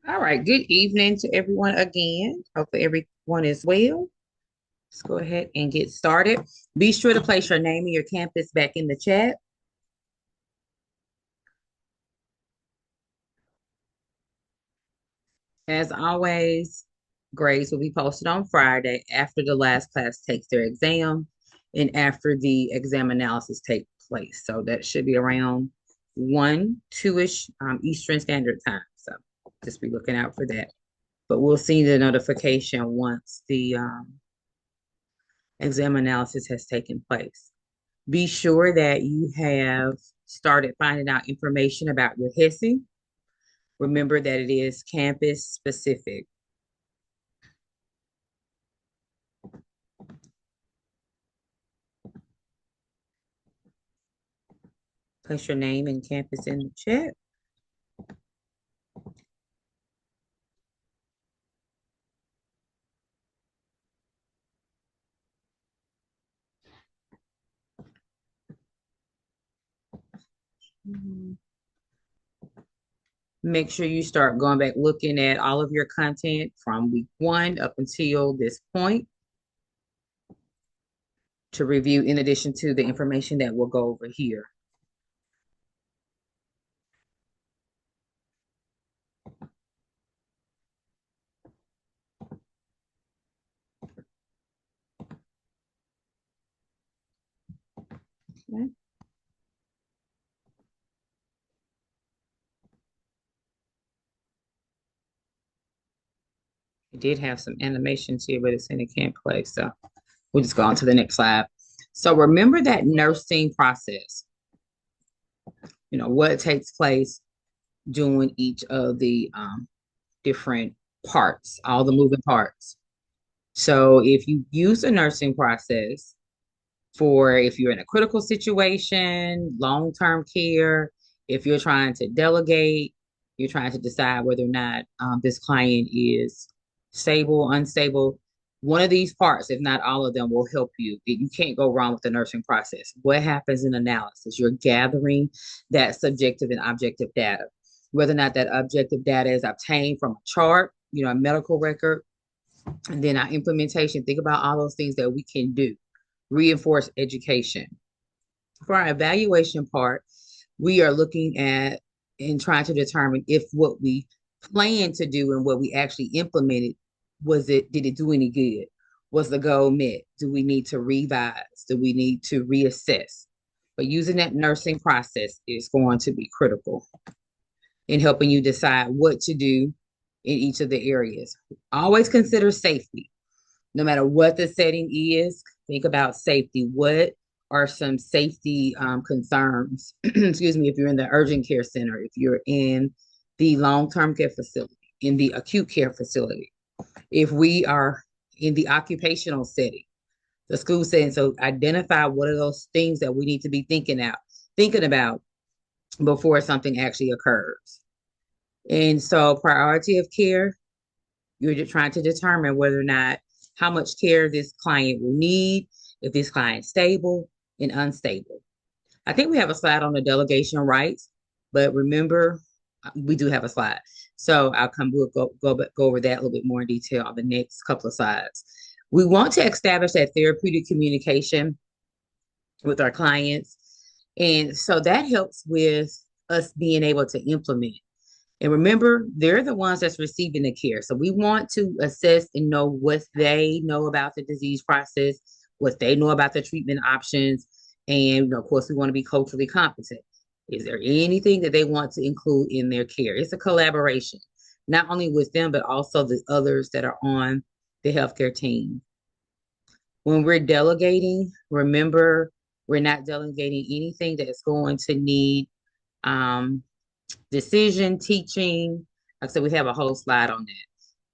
All right, good evening to everyone again. Hopefully everyone is well. Let's go ahead and get started. Be sure to place your name and your campus back in the chat. As always, grades will be posted on Friday after the last class takes their exam and after the exam analysis takes place. So that should be around 1, 2-ish Eastern Standard Time. So just be looking out for that. But we'll see the notification once the exam analysis has taken place. Be sure that you have started finding out information about your HESI. Remember that it is campus specific. Place your name and campus in the chat. Make sure you start going back looking at all of your content from week 1 up until this point to review in addition to the information that we'll go over here. Okay. I did have some animations here, but it's in a can't play. So we'll just go on to the next slide. So remember that nursing process, what takes place doing each of the different parts, all the moving parts. So if you use a nursing process for if you're in a critical situation, long-term care, if you're trying to delegate, you're trying to decide whether or not this client is stable, unstable. One of these parts, if not all of them, will help you. You can't go wrong with the nursing process. What happens in analysis? You're gathering that subjective and objective data. Whether or not that objective data is obtained from a chart, a medical record, and then our implementation. Think about all those things that we can do. Reinforce education. For our evaluation part, we are looking at and trying to determine if what we plan to do and what we actually implemented did it do any good? Was the goal met? Do we need to revise? Do we need to reassess? But using that nursing process is going to be critical in helping you decide what to do in each of the areas. Always consider safety. No matter what the setting is, think about safety. What are some safety concerns? Excuse me, if you're in the urgent care center, if you're in the long-term care facility, in the acute care facility, if we are in the occupational setting, the school setting. So identify what are those things that we need to be thinking about before something actually occurs. And so priority of care, you're just trying to determine whether or not how much care this client will need, if this client's stable and unstable. I think we have a slide on the delegation rights, but remember, we do have a slide. So we'll go over that a little bit more in detail on the next couple of slides. We want to establish that therapeutic communication with our clients. And so that helps with us being able to implement. And remember, they're the ones that's receiving the care. So we want to assess and know what they know about the disease process, what they know about the treatment options. And of course, we want to be culturally competent. Is there anything that they want to include in their care? It's a collaboration, not only with them, but also the others that are on the healthcare team. When we're delegating, remember, we're not delegating anything that's going to need decision, teaching. Like I said, we have a whole slide on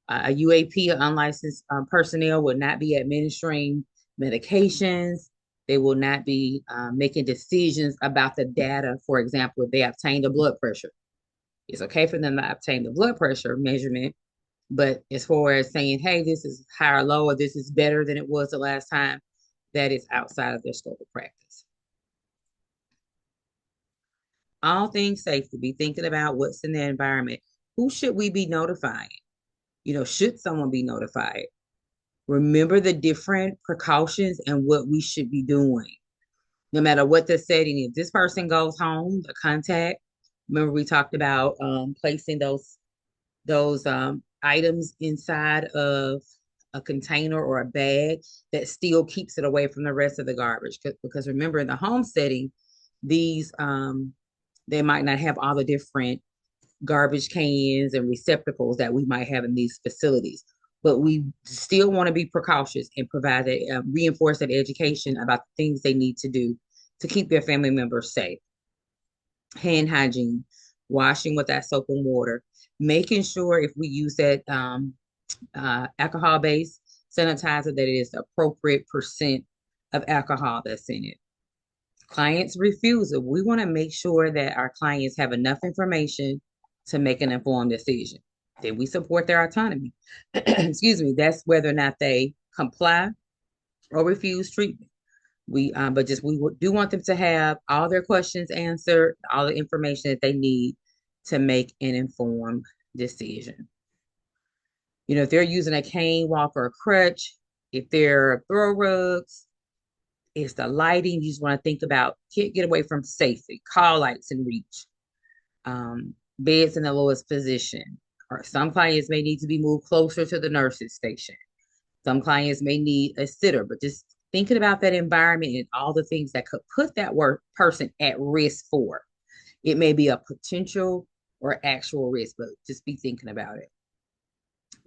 that. A UAP, unlicensed personnel, will not be administering medications. They will not be making decisions about the data. For example, if they obtained a blood pressure, it's okay for them to obtain the blood pressure measurement. But as far as saying, hey, this is high or low, or this is better than it was the last time, that is outside of their scope of practice. All things safety, be thinking about what's in the environment. Who should we be notifying? Should someone be notified? Remember the different precautions and what we should be doing, no matter what the setting is. If this person goes home, the contact, remember we talked about placing those items inside of a container or a bag that still keeps it away from the rest of the garbage. Because remember, in the home setting, these they might not have all the different garbage cans and receptacles that we might have in these facilities. But we still want to be precautious and provide reinforce that education about the things they need to do to keep their family members safe. Hand hygiene, washing with that soap and water, making sure if we use that alcohol-based sanitizer that it is the appropriate percent of alcohol that's in it. Clients' refusal. We want to make sure that our clients have enough information to make an informed decision. Then we support their autonomy. Excuse me. That's whether or not they comply or refuse treatment. We do want them to have all their questions answered, all the information that they need to make an informed decision. If they're using a cane, walk, or a crutch, if they're throw rugs, it's the lighting. You just want to think about, can't get away from safety, call lights in reach, beds in the lowest position. Or some clients may need to be moved closer to the nurse's station. Some clients may need a sitter, but just thinking about that environment and all the things that could put that person at risk for. It may be a potential or actual risk, but just be thinking about it.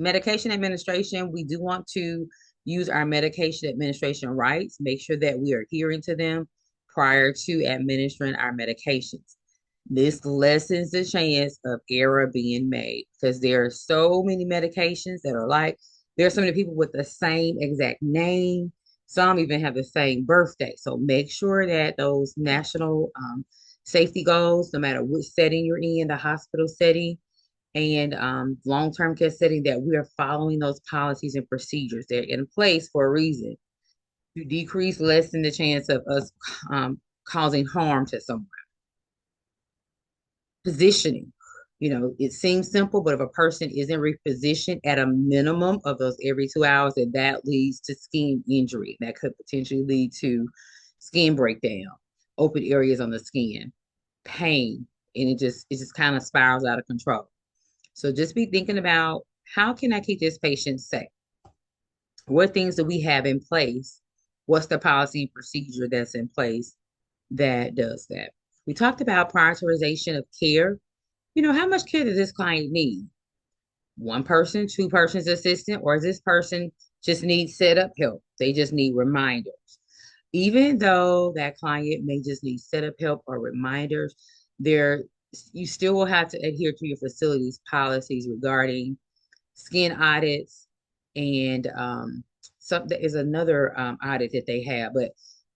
Medication administration, we do want to use our medication administration rights, make sure that we are adhering to them prior to administering our medications. This lessens the chance of error being made because there are so many medications that are like, there are so many people with the same exact name. Some even have the same birthday. So make sure that those national safety goals, no matter which setting you're in, the hospital setting, and long-term care setting, that we are following those policies and procedures. They're in place for a reason to decrease, lessen the chance of us causing harm to someone. Positioning, it seems simple, but if a person isn't repositioned at a minimum of those every 2 hours, that leads to skin injury. That could potentially lead to skin breakdown, open areas on the skin, pain, and it just kind of spirals out of control. So just be thinking about, how can I keep this patient safe? What things do we have in place? What's the policy procedure that's in place that does that? We talked about prioritization of care. How much care does this client need? One person, two persons assistant, or does this person just need setup help? They just need reminders. Even though that client may just need setup help or reminders, you still will have to adhere to your facility's policies regarding skin audits, and that is another audit that they have, but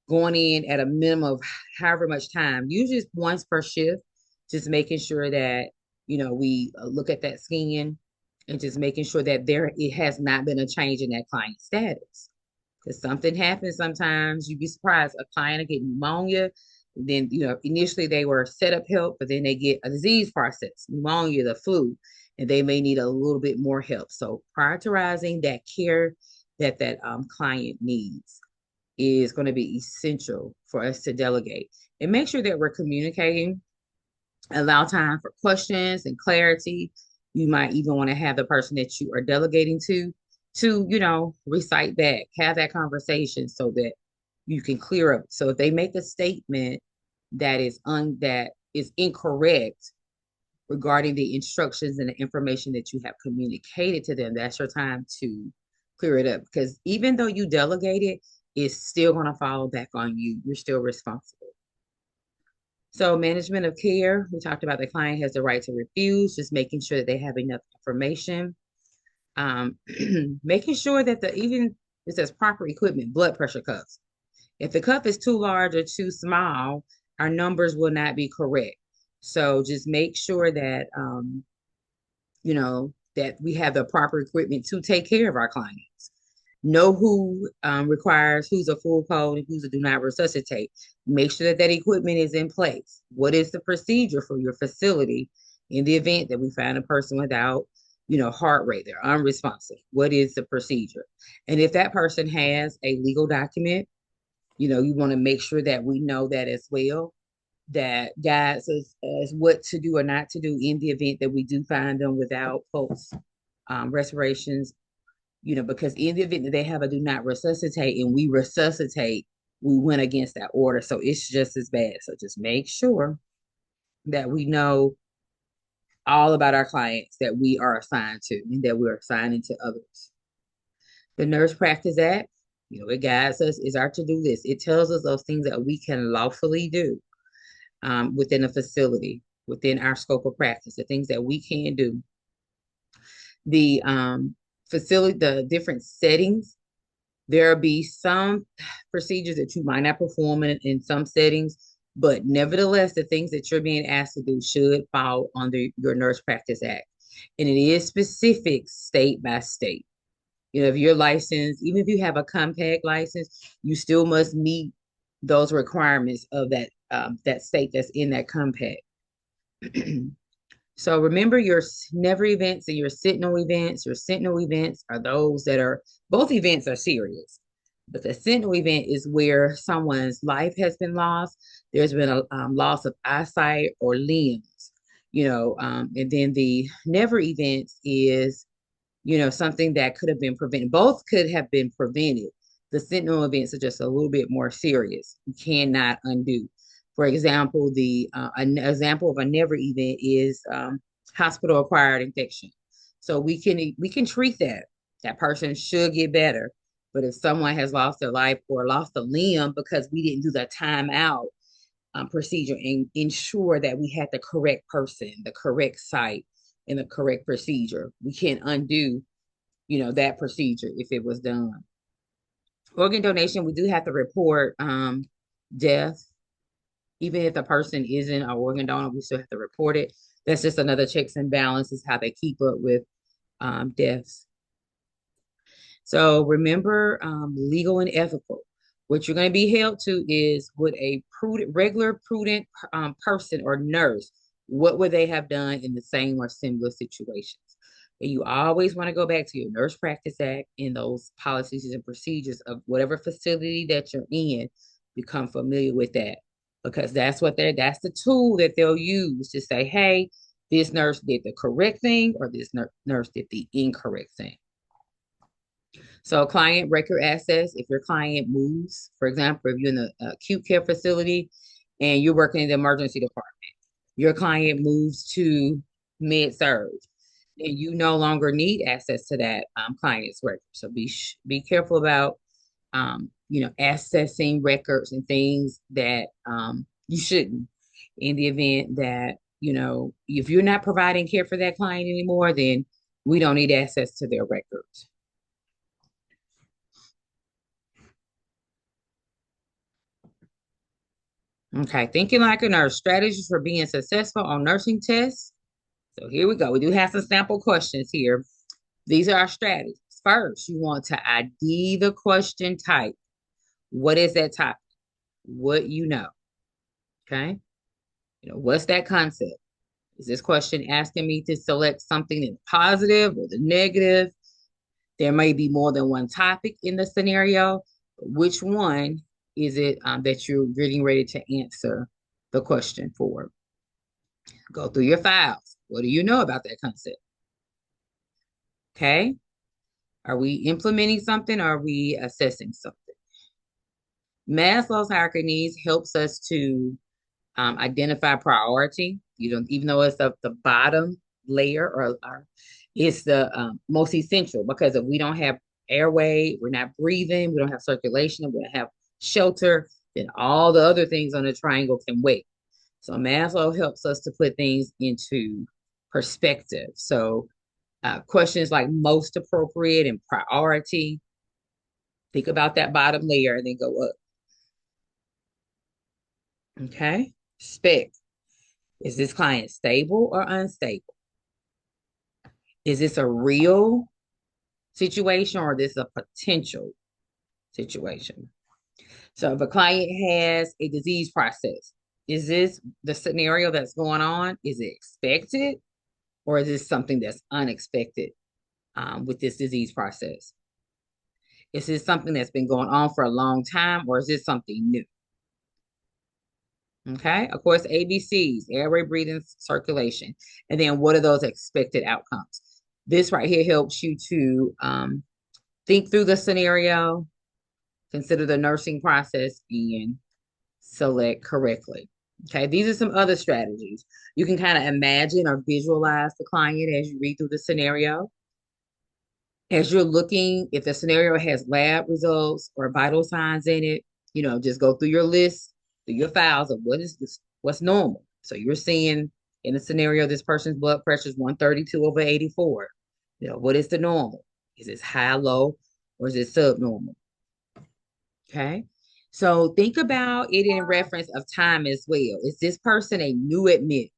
going in at a minimum of however much time, usually it's once per shift, just making sure that we look at that skin and just making sure that it has not been a change in that client status. Because something happens sometimes, you'd be surprised. A client will get pneumonia. Then, initially they were set up help, but then they get a disease process, pneumonia, the flu, and they may need a little bit more help. So prioritizing that care that client needs is going to be essential for us to delegate, and make sure that we're communicating, allow time for questions and clarity. You might even want to have the person that you are delegating to recite back, have that conversation so that you can clear up. So if they make a statement that is incorrect regarding the instructions and the information that you have communicated to them, that's your time to clear it up. Because even though you delegated, it's still going to fall back on you. You're still responsible. So management of care, we talked about the client has the right to refuse, just making sure that they have enough information. Making sure that it says proper equipment, blood pressure cuffs. If the cuff is too large or too small, our numbers will not be correct. So just make sure that, that we have the proper equipment to take care of our clients. Know who who's a full code and who's a do not resuscitate. Make sure that equipment is in place. What is the procedure for your facility In the event that we find a person without, heart rate, they're unresponsive, what is the procedure? And if that person has a legal document, you want to make sure that we know that as well, that guides us as what to do or not to do in the event that we do find them without pulse respirations, because in the event that they have a do not resuscitate and we resuscitate, we went against that order. So it's just as bad. So just make sure that we know all about our clients that we are assigned to and that we're assigning to others. The Nurse Practice Act, it guides us, is our to-do list. It tells us those things that we can lawfully do within a facility, within our scope of practice, the things that we can do. The facility, the different settings, there'll be some procedures that you might not perform in some settings, but nevertheless, the things that you're being asked to do should fall under your Nurse Practice Act. And it is specific state by state. If you're licensed, even if you have a compact license, you still must meet those requirements of that state that's in that compact. So remember your never events and your sentinel events. Your sentinel events are those that are, both events are serious, but the sentinel event is where someone's life has been lost. There's been a loss of eyesight or limbs, and then the never events is, something that could have been prevented. Both could have been prevented. The sentinel events are just a little bit more serious. You cannot undo. For example, an example of a never event is hospital acquired infection. So we can treat that. That person should get better. But if someone has lost their life or lost a limb because we didn't do the timeout procedure and ensure that we had the correct person, the correct site, and the correct procedure, we can't undo, that procedure if it was done. Organ donation, we do have to report death. Even if the person isn't an organ donor, we still have to report it. That's just another checks and balances, how they keep up with deaths. So remember, legal and ethical. What you're going to be held to is what a regular prudent person or nurse, what would they have done in the same or similar situations? And you always want to go back to your Nurse Practice Act and those policies and procedures of whatever facility that you're in. Become familiar with that, because that's the tool that they'll use to say, hey, this nurse did the correct thing or this nurse did the incorrect thing. So client record access, if your client moves, for example, if you're in the acute care facility and you're working in the emergency department, your client moves to med-surg, and you no longer need access to that client's record. So be careful about, accessing records and things that you shouldn't, in the event that, if you're not providing care for that client anymore, then we don't need access to their records. Okay, thinking like a nurse, strategies for being successful on nursing tests. So here we go. We do have some sample questions here. These are our strategies. First, you want to ID the question type. What is that topic? What you know? Okay. What's that concept? Is this question asking me to select something that's positive or the negative? There may be more than one topic in the scenario. Which one is it that you're getting ready to answer the question for? Go through your files. What do you know about that concept? Okay. Are we implementing something? Or are we assessing something? Maslow's hierarchy needs helps us to identify priority. Even though it's the bottom layer or it's the most essential, because if we don't have airway, we're not breathing, we don't have circulation, we don't have shelter, then all the other things on the triangle can wait. So Maslow helps us to put things into perspective. So questions like most appropriate and priority, think about that bottom layer and then go up. Okay. Spec. Is this client stable or unstable? Is this a real situation or is this a potential situation? So if a client has a disease process, Is this the scenario that's going on? Is it expected, or is this something that's unexpected with this disease process? Is this something that's been going on for a long time, or is this something new? Okay, of course, ABCs, airway, breathing, circulation. And then what are those expected outcomes? This right here helps you to think through the scenario, consider the nursing process, and select correctly. Okay, these are some other strategies. You can kind of imagine or visualize the client as you read through the scenario. As you're looking, if the scenario has lab results or vital signs in it, just go through your list, through your files of what's normal. So you're seeing in the scenario, this person's blood pressure is 132/84. What is the normal? Is it high, low, or is it subnormal? Okay. So think about it in reference of time as well. Is this person a new admit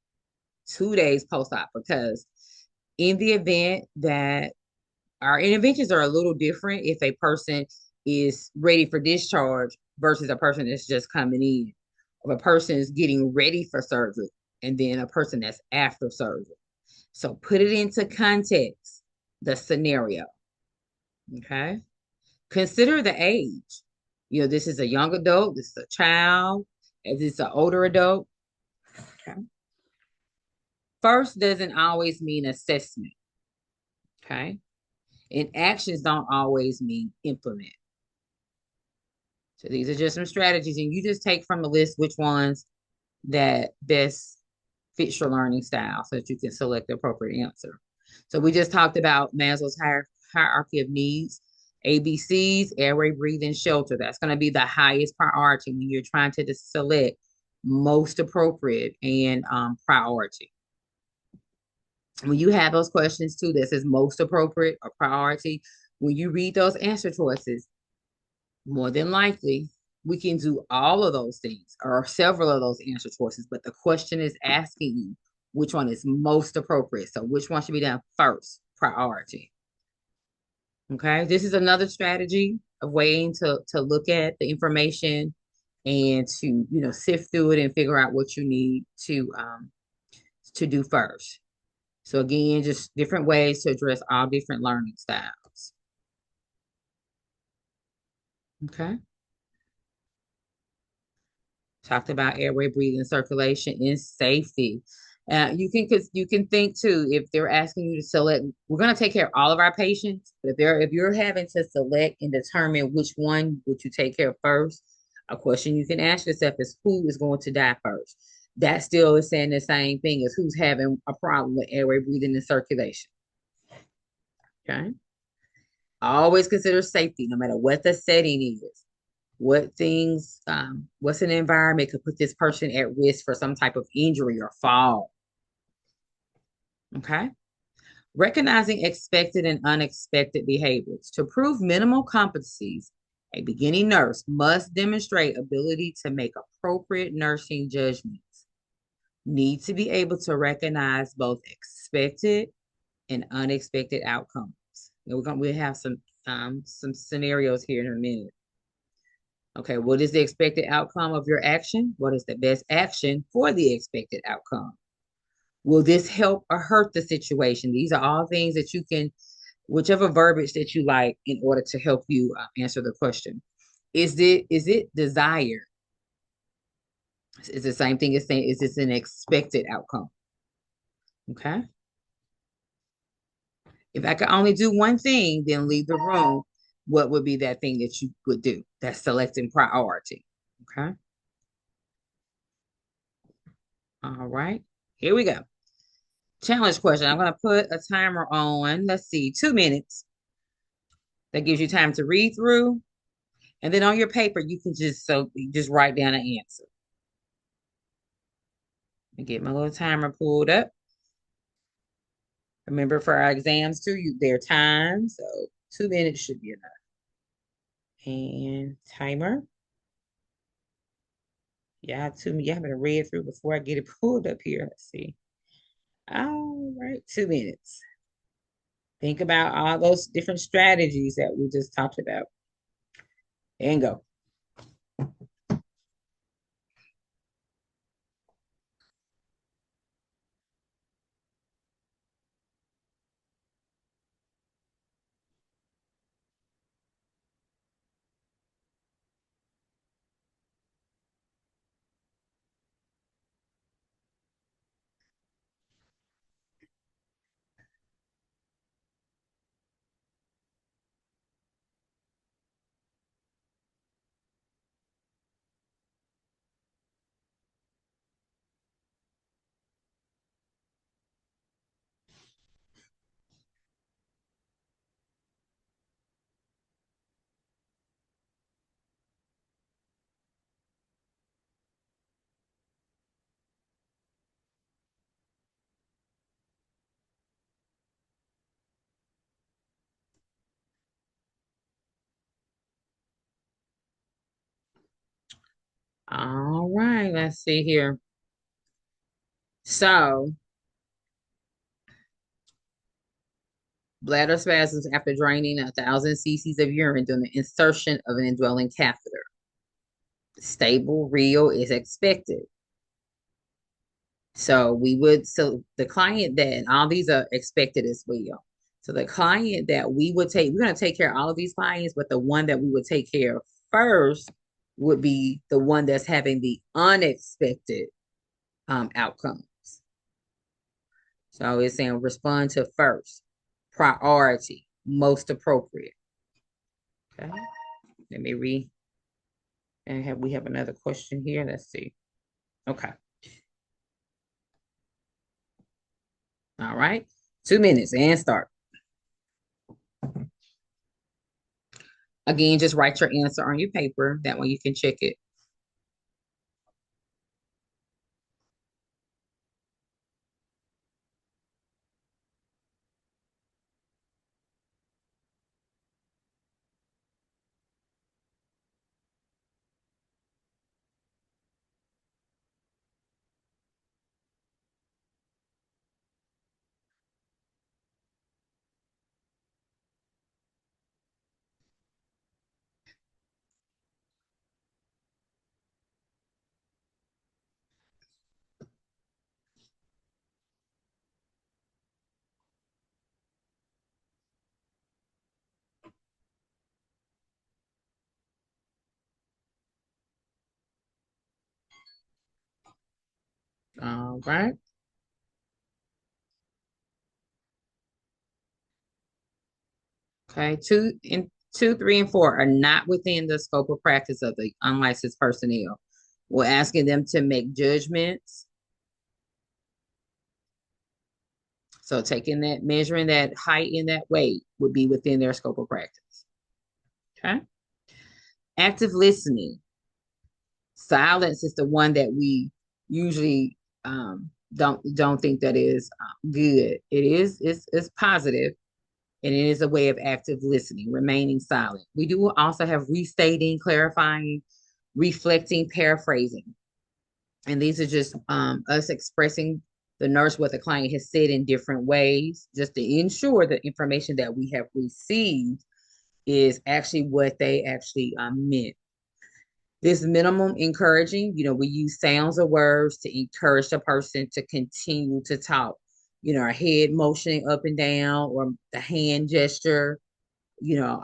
2 days post-op? Because in the event that our interventions are a little different if a person is ready for discharge versus a person that's just coming in, or a person is getting ready for surgery, and then a person that's after surgery. So put it into context, the scenario. Okay. Consider the age. This is a young adult, this is a child, is this an older adult? Okay. First doesn't always mean assessment. Okay. And actions don't always mean implement. So these are just some strategies, and you just take from the list which ones that best fits your learning style so that you can select the appropriate answer. So we just talked about Maslow's hierarchy of needs. ABCs, airway, breathing, shelter. That's going to be the highest priority when you're trying to select most appropriate and priority. When you have those questions too, that says most appropriate or priority, when you read those answer choices, more than likely, we can do all of those things or several of those answer choices, but the question is asking you which one is most appropriate. So which one should be done first, priority. Okay, this is another strategy of waiting to look at the information and to sift through it and figure out what you need to do first. So again, just different ways to address all different learning styles. Okay. Talked about airway, breathing, circulation, and safety. You can think too, if they're asking you to select, we're going to take care of all of our patients, but if you're having to select and determine which one would you take care of first, a question you can ask yourself is who is going to die first. That still is saying the same thing as who's having a problem with airway, breathing, and circulation. Okay. Always consider safety, no matter what the setting is. What's an environment could put this person at risk for some type of injury or fall. Okay. Recognizing expected and unexpected behaviors. To prove minimal competencies, a beginning nurse must demonstrate ability to make appropriate nursing judgments. Need to be able to recognize both expected and unexpected outcomes. And we'll have some scenarios here in a minute. Okay, what is the expected outcome of your action? What is the best action for the expected outcome? Will this help or hurt the situation? These are all things that you can, whichever verbiage that you like in order to help you answer the question. Is it desired? Is the same thing as saying, is this an expected outcome? Okay. If I could only do one thing, then leave the room, what would be that thing that you would do? That's selecting priority. Okay. All right. Here we go. Challenge question. I'm going to put a timer on, let's see, 2 minutes. That gives you time to read through. And then on your paper, you can just write down an answer. And get my little timer pulled up. Remember, for our exams too, their time. So 2 minutes should be enough. And timer. Yeah, you have to read through before I get it pulled up here. Let's see. All right, 2 minutes. Think about all those different strategies that we just talked about. And go. let's see here. So, bladder spasms after draining 1,000 cc's of urine during the insertion of an indwelling catheter. Stable, real is expected. So the client that, and all these are expected as well. So the client that we're going to take care of all of these clients, but the one that we would take care of first would be the one that's having the unexpected outcomes. So it's saying respond to first, priority, most appropriate. Okay, let me read. And we have another question here. Let's see. Okay. All right. 2 minutes and start. Again, just write your answer on your paper. That way you can check it. All right. Okay. 2, 3, and 4 are not within the scope of practice of the unlicensed personnel. We're asking them to make judgments. So measuring that height and that weight would be within their scope of practice. Okay. Active listening. Silence is the one that we usually don't think that is good. It's positive, and it is a way of active listening, remaining silent. We do also have restating, clarifying, reflecting, paraphrasing. And these are just us expressing the nurse what the client has said in different ways, just to ensure the information that we have received is actually what they actually meant. This minimum encouraging, we use sounds or words to encourage the person to continue to talk. Our head motioning up and down or the hand gesture,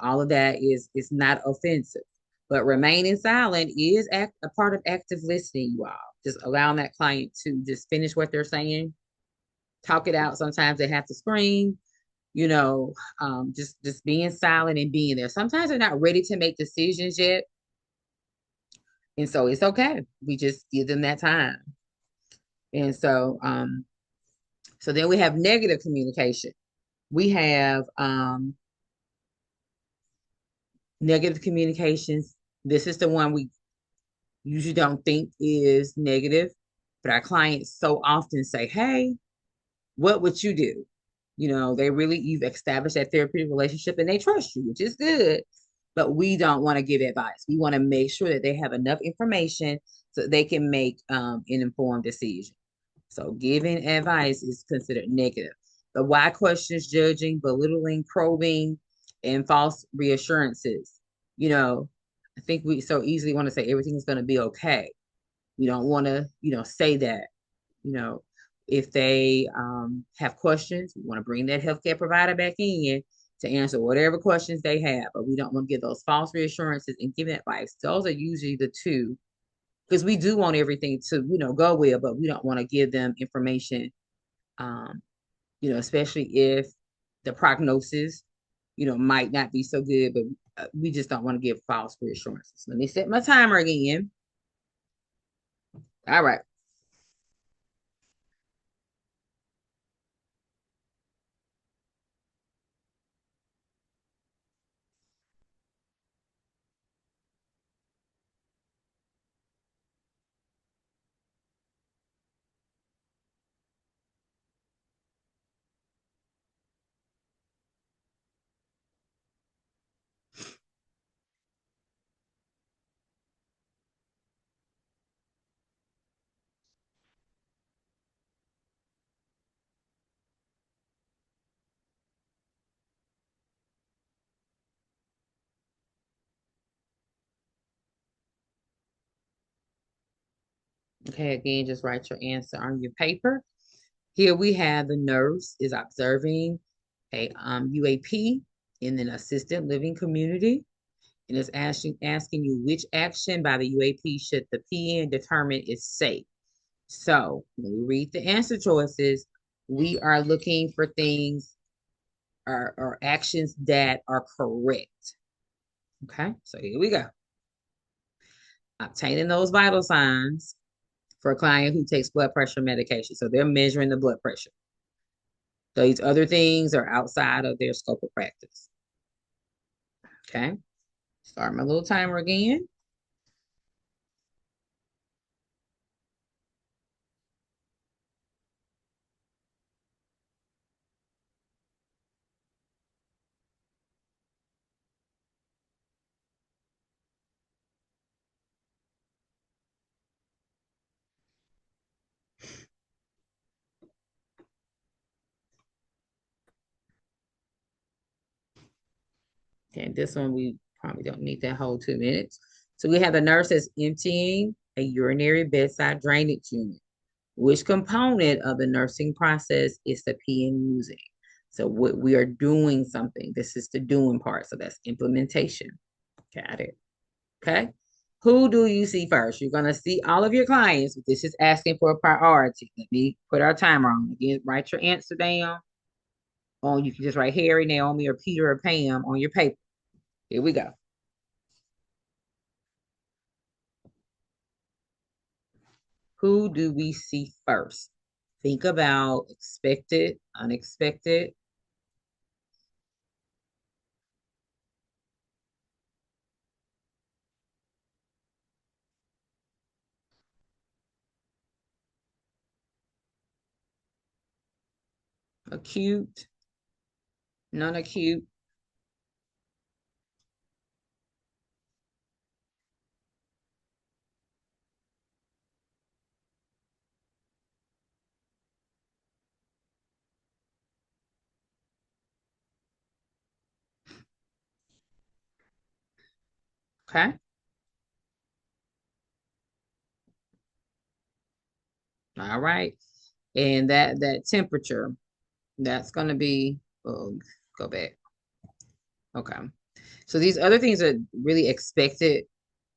all of that is not offensive. But remaining silent is a part of active listening, you all. Just allowing that client to just finish what they're saying, talk it out. Sometimes they have to scream, just being silent and being there. Sometimes they're not ready to make decisions yet. And so it's okay. We just give them that time. And so then we have negative communication. We have negative communications. This is the one we usually don't think is negative, but our clients so often say, hey, what would you do? You've established that therapeutic relationship and they trust you, which is good. But we don't want to give advice. We want to make sure that they have enough information so they can make an informed decision. So giving advice is considered negative. The why questions, judging, belittling, probing, and false reassurances. I think we so easily want to say everything is going to be okay. We don't want to, say that. You know, if they have questions, we want to bring that healthcare provider back in to answer whatever questions they have, but we don't want to give those false reassurances and give advice. Those are usually the two, because we do want everything to, go well, but we don't want to give them information, especially if the prognosis, might not be so good, but we just don't want to give false reassurances. Let me set my timer again. All right. Okay, again, just write your answer on your paper. Here we have the nurse is observing a UAP in an assisted living community and is asking you which action by the UAP should the PN determine is safe. So when we read the answer choices, we are looking for things or actions that are correct. Okay, so here we go. Obtaining those vital signs for a client who takes blood pressure medication. So they're measuring the blood pressure. These other things are outside of their scope of practice. Okay, start my little timer again. Okay, this one we probably don't need that whole 2 minutes. So we have the nurse that's emptying a urinary bedside drainage unit. Which component of the nursing process is the PN using? So what we are doing something. This is the doing part. So that's implementation. Got it. Okay. Who do you see first? You're gonna see all of your clients. This is asking for a priority. Let me put our timer on. Again, write your answer down. On you can just write Harry, Naomi, or Peter or Pam on your paper. Here we go. Who do we see first? Think about expected, unexpected. Acute, non-acute. Okay. All right. And that temperature, that's going to be, oh, go back. Okay. So these other things are really expected,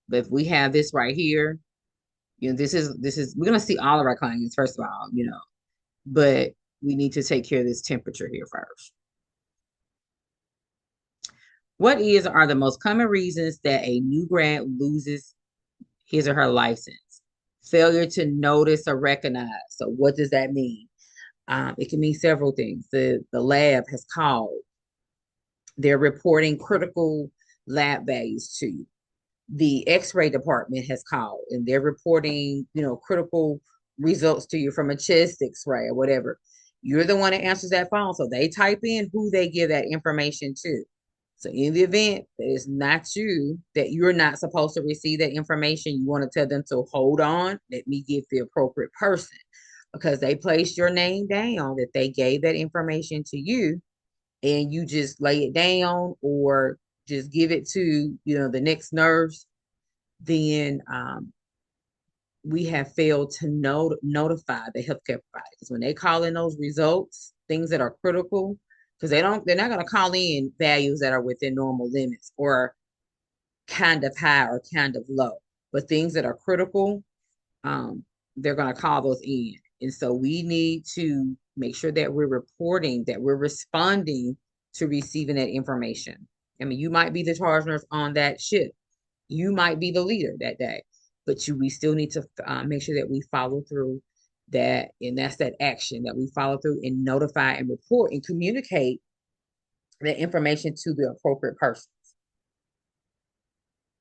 but if we have this right here, this is we're going to see all of our clients first of all, but we need to take care of this temperature here first. What are the most common reasons that a new grad loses his or her license? Failure to notice or recognize. So what does that mean? It can mean several things. The lab has called. They're reporting critical lab values to you. The X-ray department has called and they're reporting, critical results to you from a chest X-ray or whatever. You're the one that answers that phone. So they type in who they give that information to. So in the event that it's not you, that you're not supposed to receive that information, you want to tell them to hold on, let me get the appropriate person because they placed your name down that they gave that information to you and you just lay it down or just give it to, the next nurse, then we have failed to notify the healthcare providers when they call in those results, things that are critical, because they're not going to call in values that are within normal limits or kind of high or kind of low, but things that are critical, they're going to call those in. And so we need to make sure that we're reporting, that we're responding to receiving that information. I mean, you might be the charge nurse on that shift. You might be the leader that day, but we still need to make sure that we follow through that. And that's that action that we follow through and notify and report and communicate that information to the appropriate persons.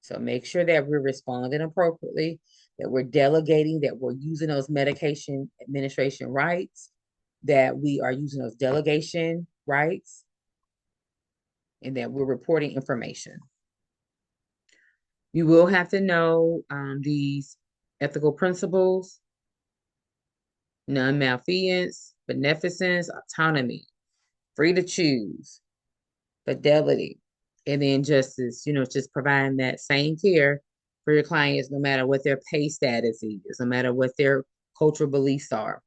So make sure that we're responding appropriately, that we're delegating, that we're using those medication administration rights, that we are using those delegation rights, and that we're reporting information. You will have to know these ethical principles, non-malfeasance, beneficence, autonomy, free to choose, fidelity, and then justice, just providing that same care for your clients, no matter what their pay status is, no matter what their cultural beliefs are.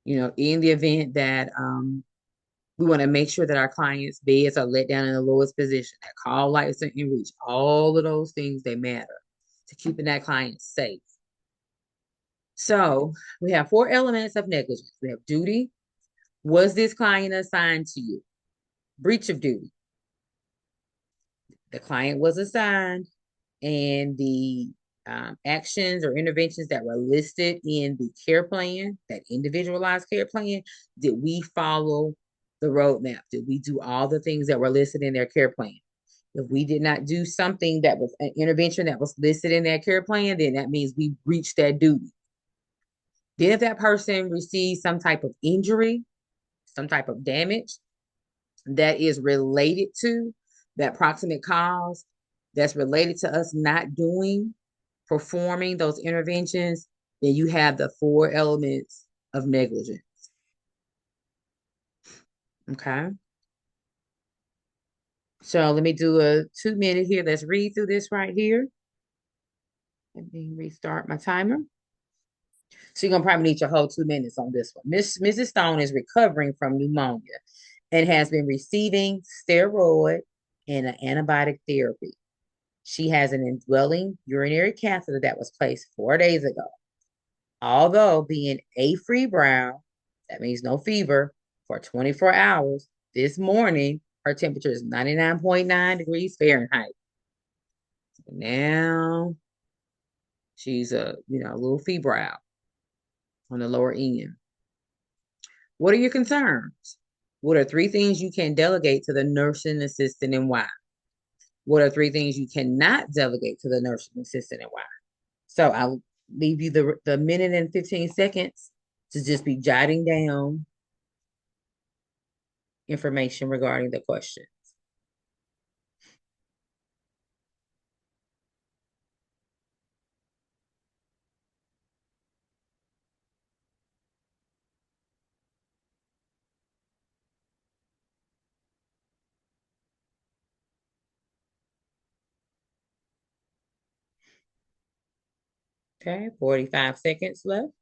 You know, in the event that we want to make sure that our clients' beds are let down in the lowest position, that call lights are in reach, all of those things, they matter to keeping that client safe. So we have 4 elements of negligence. We have duty. Was this client assigned to you? Breach of duty. The client was assigned, and the actions or interventions that were listed in the care plan, that individualized care plan, did we follow the roadmap? Did we do all the things that were listed in their care plan? If we did not do something that was an intervention that was listed in their care plan, then that means we breached that duty. Then if that person receives some type of injury, some type of damage that is related to that proximate cause, that's related to us not performing those interventions, then you have the 4 elements of negligence. Okay. So let me do a 2-minute here. Let's read through this right here. Let me restart my timer. So you're gonna probably need your whole 2 minutes on this one. Mrs. Stone is recovering from pneumonia and has been receiving steroid and an antibiotic therapy. She has an indwelling urinary catheter that was placed 4 days ago. Although being afebrile, that means no fever, for 24 hours, this morning, her temperature is 99.9 degrees Fahrenheit. So now she's a little febrile on the lower end. What are your concerns? What are 3 things you can delegate to the nursing assistant and why? What are 3 things you cannot delegate to the nursing assistant and why? So I'll leave you the minute and 15 seconds to just be jotting down information regarding the questions. Okay, 45 seconds left.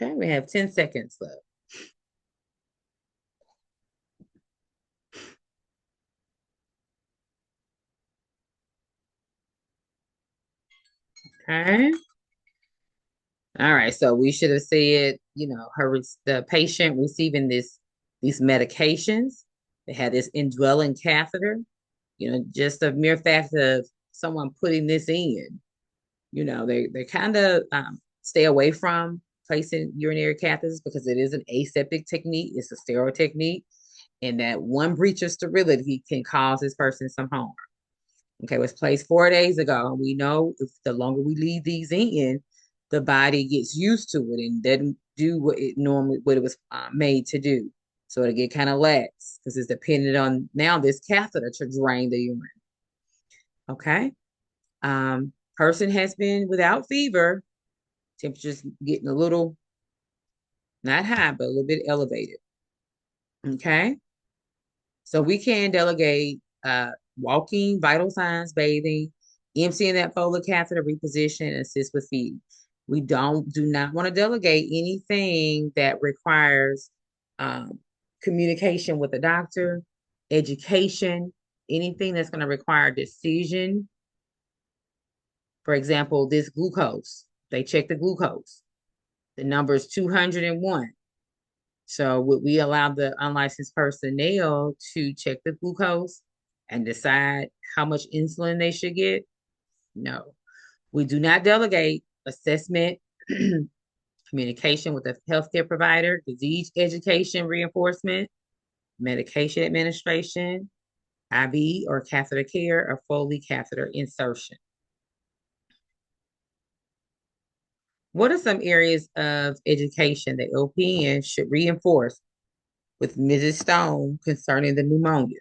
Okay, we have 10 seconds left. Okay. All right, so we should have said, the patient receiving these medications, they had this indwelling catheter, just a mere fact of someone putting this in, they kind of stay away from placing urinary catheters because it is an aseptic technique, it's a sterile technique, and that one breach of sterility can cause this person some harm. Okay, it was placed 4 days ago. We know if the longer we leave these in, the body gets used to it and doesn't do what it was made to do. So it'll get kind of lax because it's dependent on now this catheter to drain the urine. Okay. Person has been without fever, temperature's getting a little, not high, but a little bit elevated. Okay. So we can delegate walking, vital signs, bathing, emptying that Foley catheter, reposition, assist with feeding. We do not want to delegate anything that requires communication with the doctor, education, anything that's going to require decision. For example, this glucose, they check the glucose. The number is 201. So would we allow the unlicensed personnel to check the glucose and decide how much insulin they should get? No. We do not delegate assessment, communication with the healthcare provider, disease education reinforcement, medication administration, IV or catheter care, or Foley catheter insertion. What are some areas of education that OPN should reinforce with Mrs. Stone concerning the pneumonia?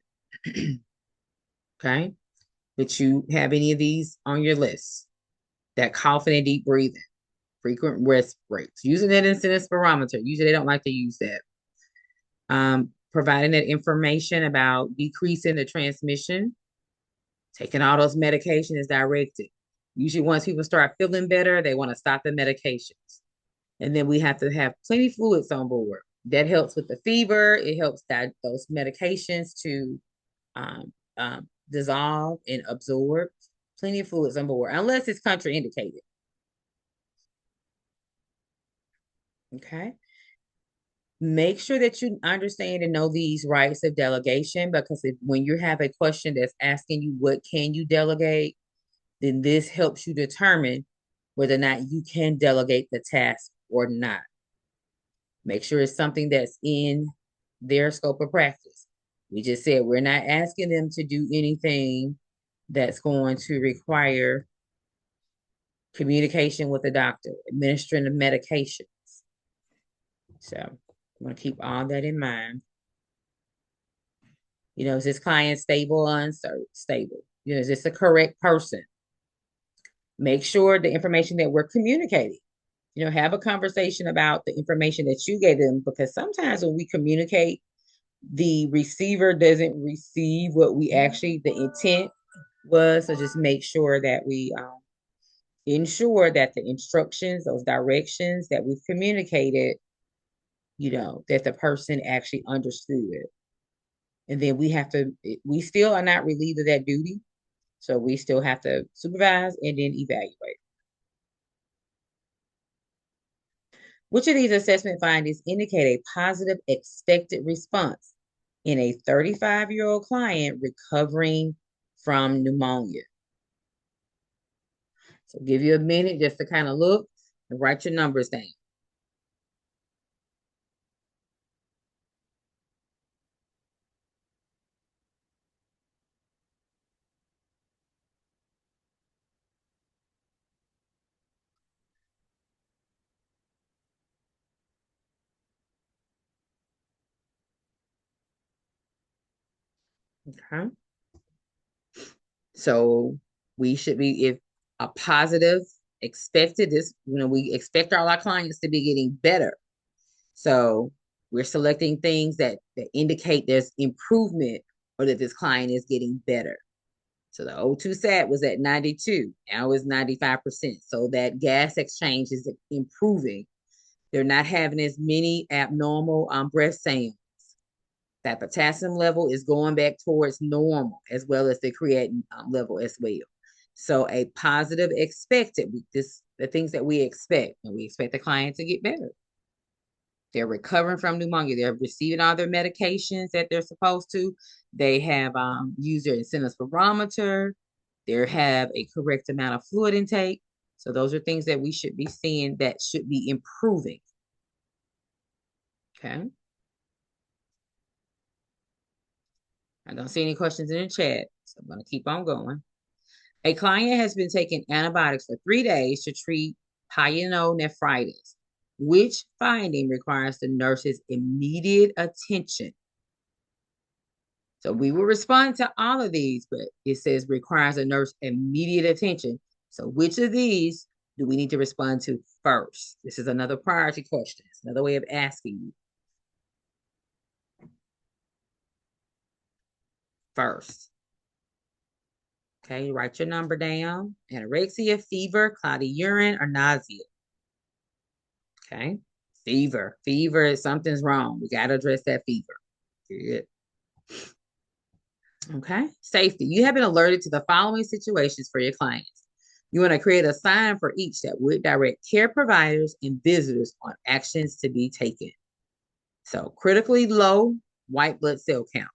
Okay. But you have any of these on your list? That coughing and deep breathing, frequent rest breaks, using that incident spirometer. Usually they don't like to use that. Providing that information about decreasing the transmission, taking all those medications as directed. Usually once people start feeling better, they want to stop the medications. And then we have to have plenty of fluids on board. That helps with the fever. It helps that those medications to dissolve and absorb. Plenty of fluids on board, unless it's contraindicated. Okay. Make sure that you understand and know these rights of delegation, because when you have a question that's asking you what can you delegate, then this helps you determine whether or not you can delegate the task or not. Make sure it's something that's in their scope of practice. We just said we're not asking them to do anything that's going to require communication with the doctor, administering the medications. So I'm going to keep all that in mind. You know, is this client stable or unstable? You know, is this a correct person? Make sure the information that we're communicating, you know, have a conversation about the information that you gave them, because sometimes when we communicate, the receiver doesn't receive what we actually, the intent was. So just make sure that we ensure that the instructions, those directions that we've communicated, you know, that the person actually understood it. And then we still are not relieved of that duty. So we still have to supervise and then evaluate. Which of these assessment findings indicate a positive expected response in a 35-year-old client recovering from pneumonia? So give you a minute just to kind of look and write your numbers down. Okay. So we should be, if a positive expected, this, you know, we expect all our clients to be getting better. So we're selecting things that indicate there's improvement or that this client is getting better. So the O2 sat was at 92, now it's 95%. So that gas exchange is improving. They're not having as many abnormal breath sounds. That potassium level is going back towards normal, as well as the creatinine level as well. So a positive expected, the things that we expect, and we expect the client to get better. They're recovering from pneumonia. They're receiving all their medications that they're supposed to. They have used their incentive spirometer. They have a correct amount of fluid intake. So those are things that we should be seeing that should be improving. Okay. I don't see any questions in the chat, so I'm going to keep on going. A client has been taking antibiotics for 3 days to treat pyelonephritis. Which finding requires the nurse's immediate attention? So we will respond to all of these, but it says requires a nurse immediate attention. So which of these do we need to respond to first? This is another priority question. It's another way of asking you. First. Okay, write your number down. Anorexia, fever, cloudy urine, or nausea. Okay, fever. Fever, something's wrong. We got to address that fever. Good. Okay, safety. You have been alerted to the following situations for your clients. You want to create a sign for each that would direct care providers and visitors on actions to be taken. So critically low white blood cell count.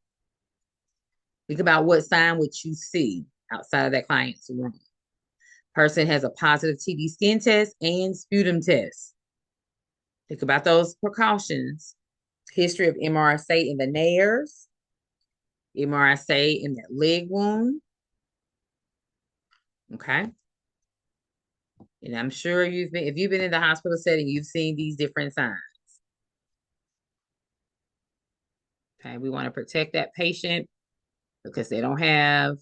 Think about what sign would you see outside of that client's room. Person has a positive TB skin test and sputum test. Think about those precautions. History of MRSA in the nares. MRSA in that leg wound. Okay. And I'm sure if you've been in the hospital setting, you've seen these different signs. Okay. We want to protect that patient because they don't have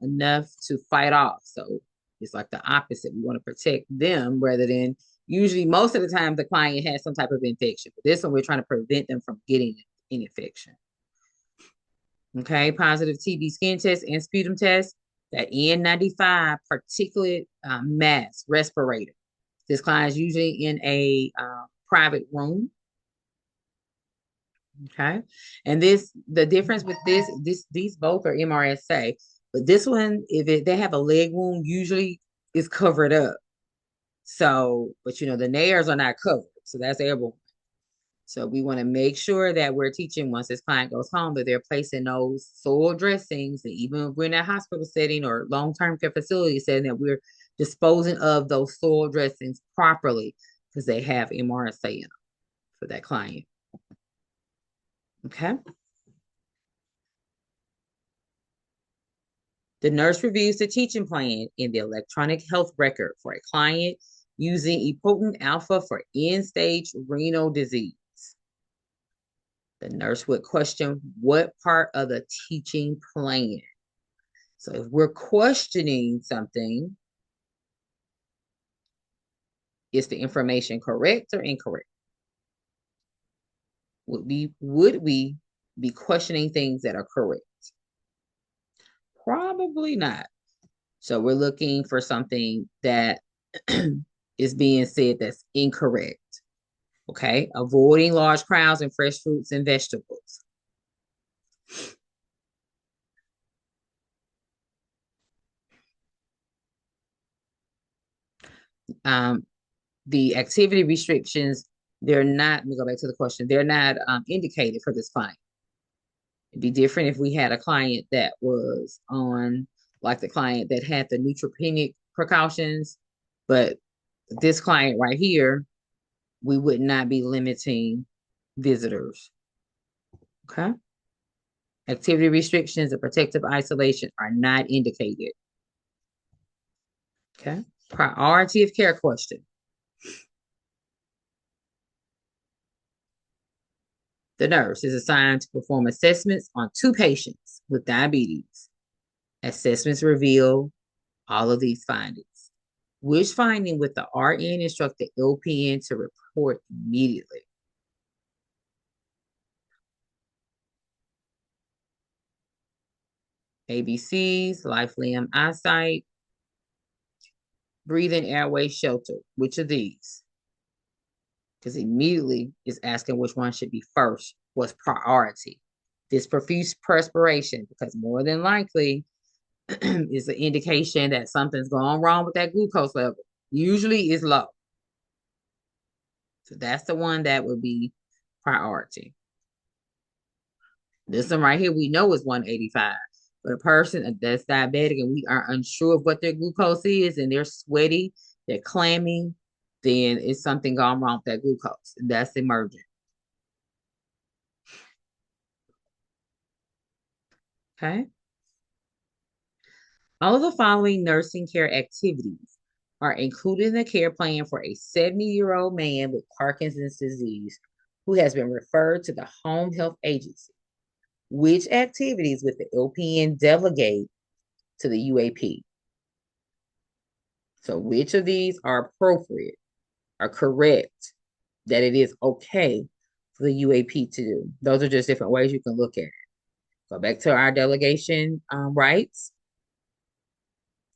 enough to fight off. So it's like the opposite. We want to protect them rather than usually most of the time the client has some type of infection. But this one, we're trying to prevent them from getting an infection. Okay, positive TB skin test and sputum test, that N95 particulate mask respirator. This client is usually in a private room. Okay, and the difference with these both are MRSA, but this one, if they have a leg wound, usually is covered up. So, but the nares are not covered, so that's airborne. So we want to make sure that we're teaching once this client goes home that they're placing those soil dressings, and even if we're in a hospital setting or long-term care facility setting, that we're disposing of those soil dressings properly because they have MRSA in them for that client. Okay. The nurse reviews the teaching plan in the electronic health record for a client using epoetin alpha for end-stage renal disease. The nurse would question what part of the teaching plan. So if we're questioning something, is the information correct or incorrect? Would we be questioning things that are correct? Probably not. So we're looking for something that is being said that's incorrect. Okay, avoiding large crowds and fresh fruits and vegetables. The activity restrictions, they're not, let me go back to the question, they're not indicated for this client. It'd be different if we had a client that was on, like the client that had the neutropenic precautions, but this client right here, we would not be limiting visitors. Okay. Activity restrictions and protective isolation are not indicated. Okay. Priority of care question. The nurse is assigned to perform assessments on 2 patients with diabetes. Assessments reveal all of these findings. Which finding would the RN instruct the LPN to report immediately? ABCs, life, limb, eyesight, breathing, airway, shelter. Which of these? Because immediately is asking which one should be first. What's priority? This profuse perspiration, because more than likely is an indication that something's going wrong with that glucose level. Usually is low. So that's the one that would be priority. This one right here, we know is 185. But a person that's diabetic and we are unsure of what their glucose is and they're sweaty, they're clammy, then it's something gone wrong with that glucose. That's emergent. Okay. All of the following nursing care activities are included in the care plan for a 70-year-old man with Parkinson's disease who has been referred to the home health agency. Which activities would the LPN delegate to the UAP? So which of these are appropriate, are correct, that it is okay for the UAP to do? Those are just different ways you can look at it. Go back to our delegation rights.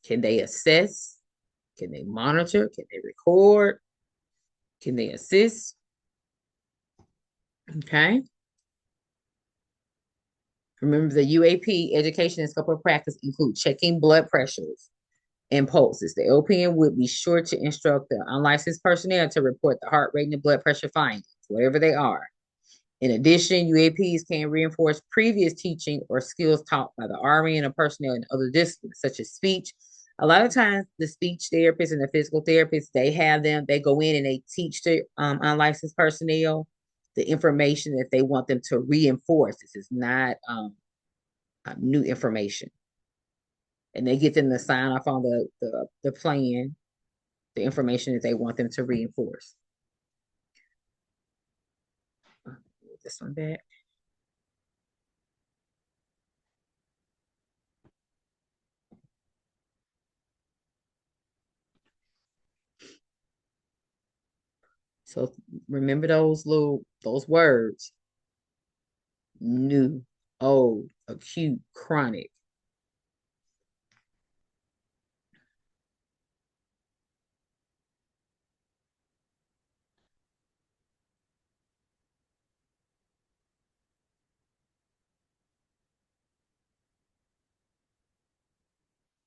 Can they assess? Can they monitor? Can they record? Can they assist? Okay. Remember, the UAP education and scope of practice include checking blood pressures and pulses. The LPN would be sure to instruct the unlicensed personnel to report the heart rate and the blood pressure findings, whatever they are. In addition, UAPs can reinforce previous teaching or skills taught by the RN or personnel in other disciplines, such as speech. A lot of times, the speech therapists and the physical therapists, they go in and they teach the unlicensed personnel the information that they want them to reinforce. This is not new information. And they get them to sign off on the plan, the information that they want them to reinforce. This one back. So remember those words: new, old, acute, chronic.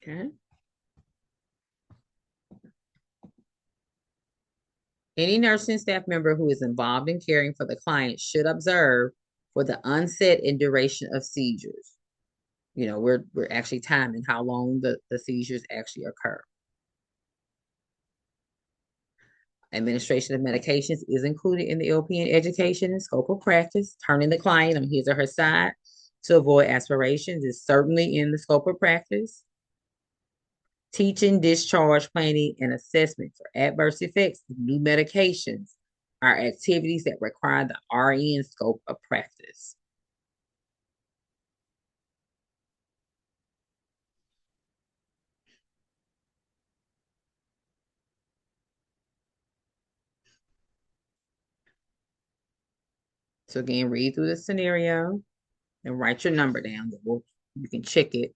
Okay. Any nursing staff member who is involved in caring for the client should observe for the onset and duration of seizures. You know, we're actually timing how long the seizures actually occur. Administration of medications is included in the LPN education and scope of practice. Turning the client on his or her side to avoid aspirations is certainly in the scope of practice. Teaching, discharge, planning, and assessment for adverse effects of new medications are activities that require the RN scope of practice. So again, read through the scenario and write your number down. You can check it.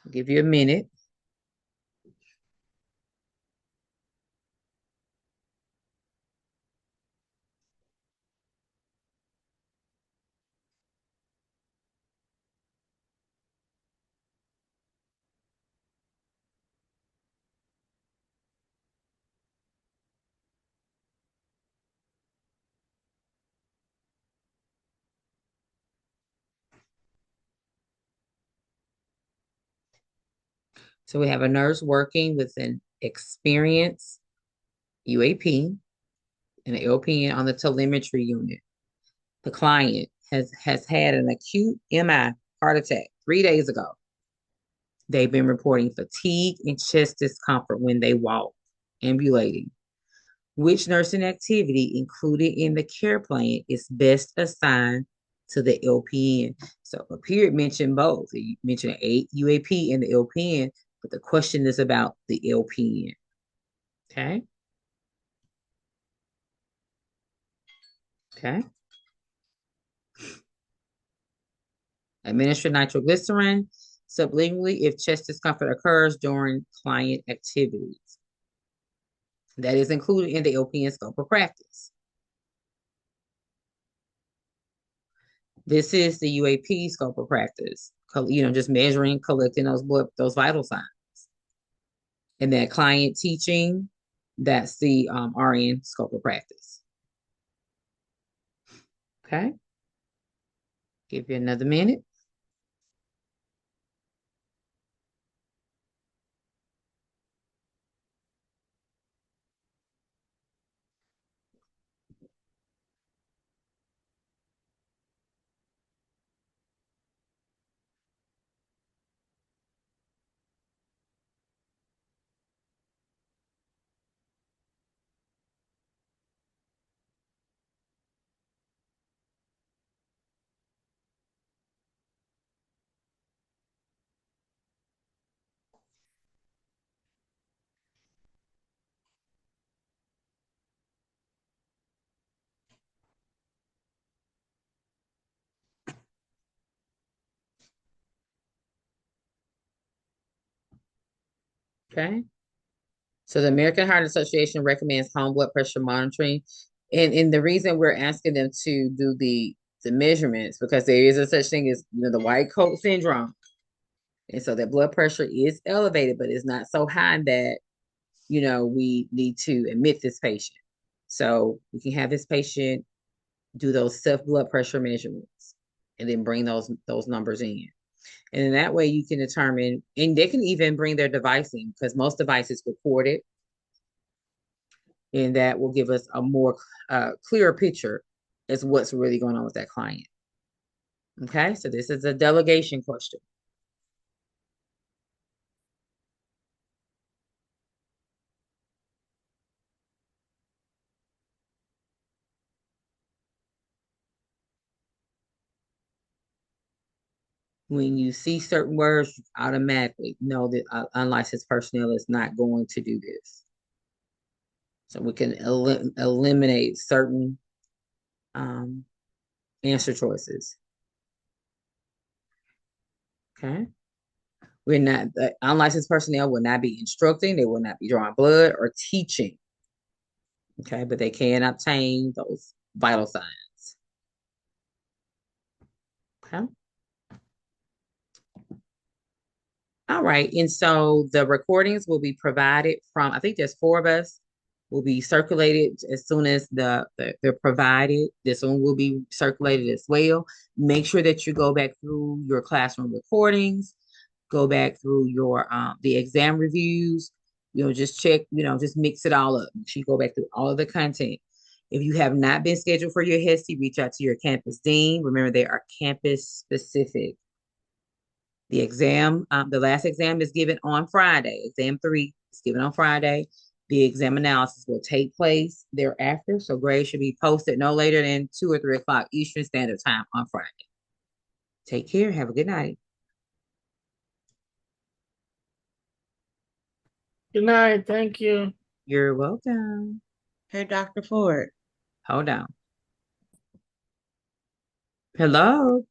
I'll give you a minute. So we have a nurse working with an experienced UAP and an LPN on the telemetry unit. The client has had an acute MI heart attack 3 days ago. They've been reporting fatigue and chest discomfort when they walk, ambulating. Which nursing activity included in the care plan is best assigned to the LPN? So up here it mentioned both. You mentioned UAP and the LPN, but the question is about the LPN. Okay. Okay. Administer nitroglycerin sublingually if chest discomfort occurs during client activities. That is included in the LPN scope of practice. This is the UAP scope of practice. You know, just measuring, collecting those vital signs. And that client teaching, that's the RN scope of practice. Okay. Give you another minute. Okay. So the American Heart Association recommends home blood pressure monitoring. And the reason we're asking them to do the measurements, because there is a such thing as, you know, the white coat syndrome. And so that blood pressure is elevated, but it's not so high that, you know, we need to admit this patient. So we can have this patient do those self blood pressure measurements and then bring those numbers in. And in that way you can determine, and they can even bring their device in because most devices record it. And that will give us a more clearer picture as what's really going on with that client. Okay, so this is a delegation question. When you see certain words, you automatically know that unlicensed personnel is not going to do this. So we can eliminate certain um, answer choices. Okay. We're not, the unlicensed personnel will not be instructing, they will not be drawing blood or teaching. Okay, but they can obtain those vital signs. Okay. All right. And so the recordings will be provided from, I think there's four of us, will be circulated as soon as they're provided. This one will be circulated as well. Make sure that you go back through your classroom recordings, go back through your the exam reviews, just check, just mix it all up. Make sure you go back through all of the content. If you have not been scheduled for your HESI, reach out to your campus dean. Remember, they are campus specific. The exam, the last exam is given on Friday. Exam 3 is given on Friday. The exam analysis will take place thereafter. So grades should be posted no later than 2 or 3 o'clock Eastern Standard Time on Friday. Take care. Have a good night. Good night. Thank you. You're welcome. Hey, Dr. Ford. Hold on. Hello.